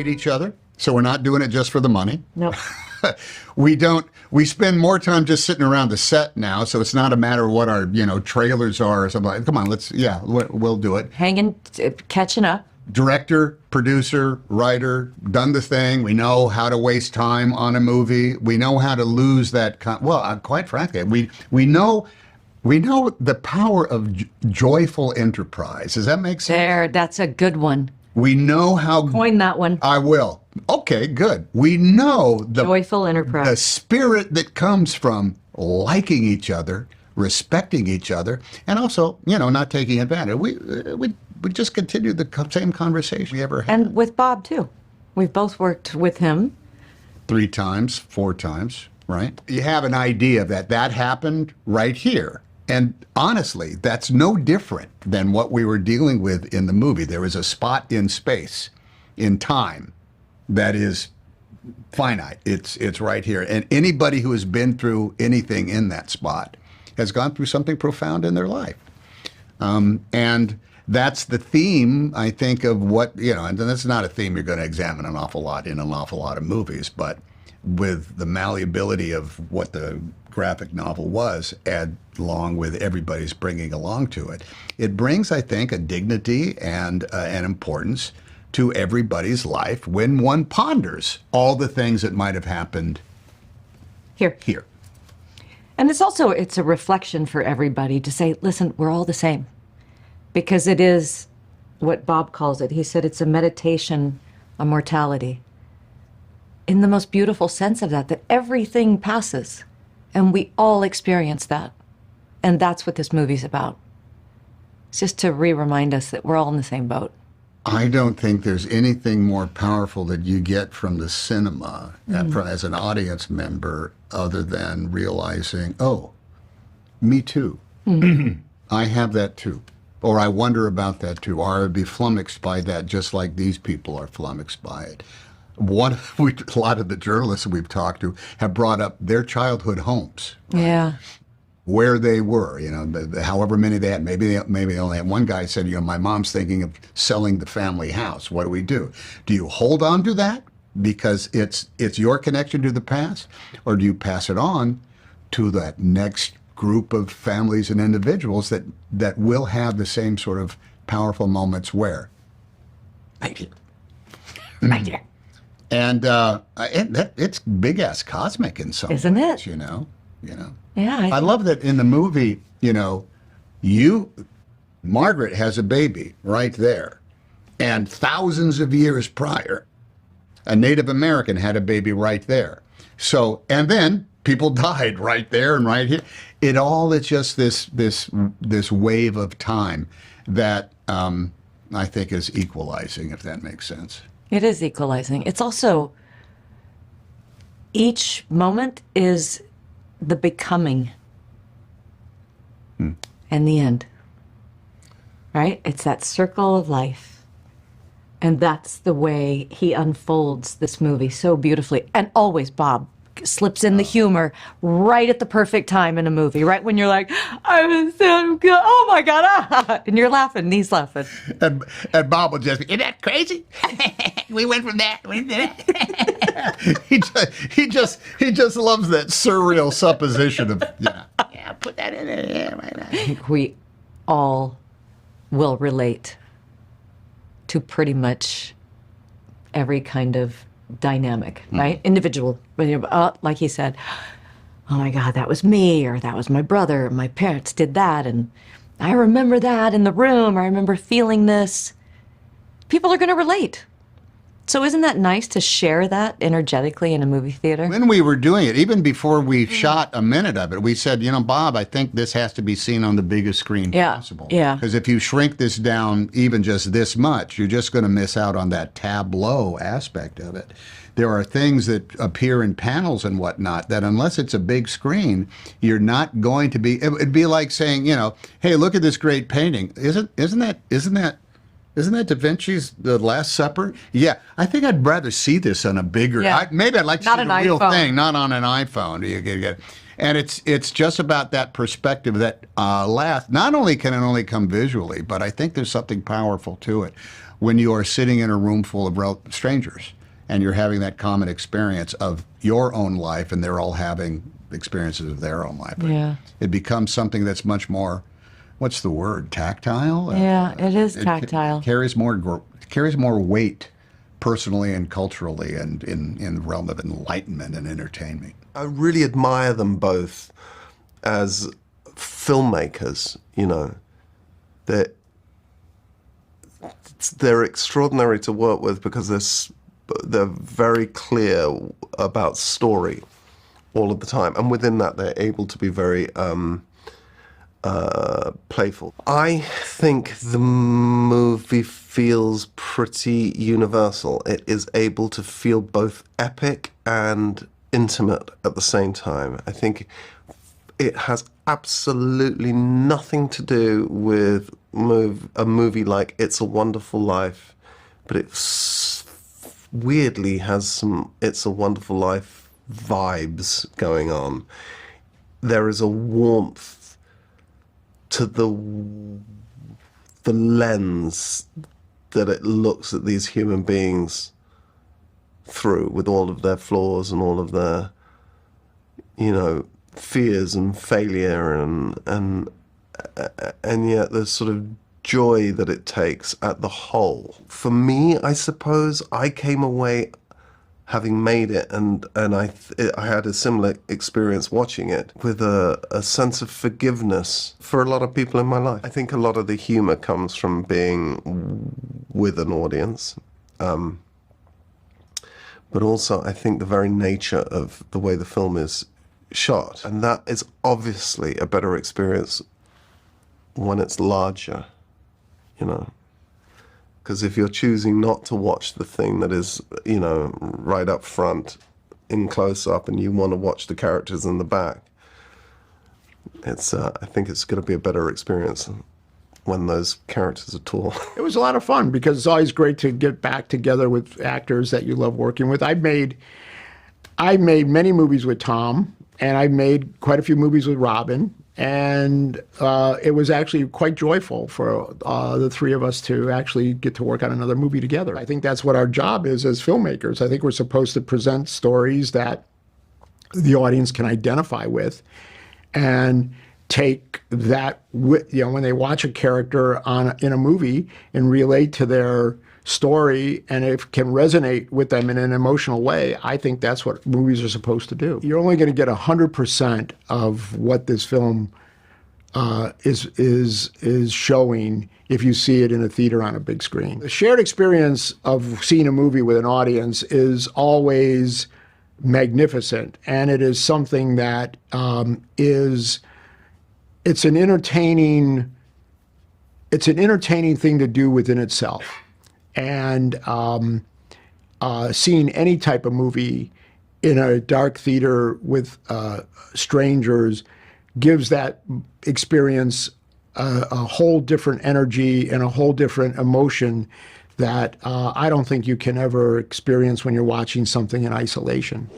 hate each other, so we're not doing it just for the money. Nope. We spend more time just sitting around the set now, so it's not a matter of what our, trailers are or something like, come on, we'll do it. Catching up. Director, producer, writer, done the thing. We know how to waste time on a movie. We know how to lose that, quite frankly, we know the power of joyful enterprise. Does that make sense? That's a good one. We know how... Coin that one. I will. Okay, good. We know the... Joyful enterprise. The spirit that comes from liking each other, respecting each other, and also, not taking advantage. We just continue the same conversation we ever had. And with Bob, too. We've both worked with him. 3 times, 4 times, right? You have an idea that happened right here. And honestly, that's no different than what we were dealing with in the movie. There is a spot in space, in time, that is finite. It's right here. And anybody who has been through anything in that spot has gone through something profound in their life. And that's the theme, I think, of what, and that's not a theme you're going to examine an awful lot in an awful lot of movies, but with the malleability of what the graphic novel was, along with everybody's bringing along to it, it brings, I think, a dignity and an importance to everybody's life when one ponders all the things that might have happened here. And it's a reflection for everybody to say, listen, we're all the same. Because it is what Bob calls it. He said it's a meditation on mortality. In the most beautiful sense of that everything passes. And we all experience that. And that's what this movie's about. It's just to remind us that we're all in the same boat. I don't think there's anything more powerful that you get from the cinema as an audience member other than realizing, oh, me too. I have that too. Or I wonder about that too. Or I would be flummoxed by that just like these people are flummoxed by it. A lot of the journalists we've talked to have brought up their childhood homes. Right? Yeah. Where they were, however many they had. Maybe they only had. One guy said, my mom's thinking of selling the family house. What do we do? Do you hold on to that because it's your connection to the past? Or do you pass it on to that next group of families and individuals that will have the same sort of powerful moments where? Right here. Right here. And it's big-ass cosmic in some Isn't ways, it? Yeah. I love that in the movie, Margaret has a baby right there. And thousands of years prior, a Native American had a baby right there. So, and then people died right there and right here. It all is just this wave of time that I think is equalizing, if that makes sense. It is equalizing. It's also, each moment is the becoming and the end, right? It's that circle of life. And that's the way he unfolds this movie so beautifully. And always Bob slips in the humor right at the perfect time in a movie, right when you're like, I was so good, oh my God, and you're laughing, and he's laughing. And Bob will just be, isn't that crazy? We went from that. he just loves that surreal supposition of, put that in there. I think we all will relate to pretty much every kind of dynamic, right? Individual. Like he said, oh my God, that was me, or that was my brother, my parents did that, and I remember that in the room, I remember feeling this. People are going to relate. So isn't that nice to share that energetically in a movie theater? When we were doing it, even before we shot a minute of it, we said, Bob, I think this has to be seen on the biggest screen possible. Yeah. Because if you shrink this down even just this much, you're just going to miss out on that tableau aspect of it. There are things that appear in panels and whatnot that unless it's a big screen, you're not going to be, it'd be like saying, hey, look at this great painting. Isn't that Da Vinci's The Last Supper? Yeah, I think I'd rather see this on a bigger. Maybe I'd like to see the real thing, not on an iPhone. And it's just about that perspective that not only can it only come visually, but I think there's something powerful to it when you are sitting in a room full of strangers and you're having that common experience of your own life, and they're all having experiences of their own life. Yeah. It becomes something that's much more, what's the word, tactile? Yeah, it is tactile. It carries more weight personally and culturally, and in the realm of enlightenment and entertainment. I really admire them both as filmmakers, you know. They're extraordinary to work with because they're very clear about story all of the time, and within that they're able to be very playful. I think the movie feels pretty universal. It is able to feel both epic and intimate at the same time. I think it has absolutely nothing to do with a movie like It's a Wonderful Life, but it weirdly has some It's a Wonderful Life vibes going on. There is a warmth to the lens that it looks at these human beings through, with all of their flaws and all of their, you know, fears and failure, and yet there's sort of joy that it takes at the whole. For me, I suppose I came away having made it, and I had a similar experience watching it, with a sense of forgiveness for a lot of people in my life. I think a lot of the humor comes from being with an audience, but also I think the very nature of the way the film is shot, and that is obviously a better experience when it's larger, you know. Because if you're choosing not to watch the thing that is, you know, right up front in close-up, and you want to watch the characters in the back, it's I think it's going to be a better experience when those characters are tall. It was a lot of fun because it's always great to get back together with actors that you love working with. I made many movies with Tom, and I made quite a few movies with Robin, and it was actually quite joyful for the three of us to actually get to work on another movie together. I think that's what our job is as filmmakers. I think we're supposed to present stories that the audience can identify with, and take that, you know, when they watch a character in a movie and relate to their story, and it can resonate with them in an emotional way. I think that's what movies are supposed to do. You're only going to get 100% of what this film is showing if you see it in a theater on a big screen. The shared experience of seeing a movie with an audience is always magnificent, and it is something that it's an entertaining thing to do within itself. And seeing any type of movie in a dark theater with strangers gives that experience a whole different energy and a whole different emotion that I don't think you can ever experience when you're watching something in isolation.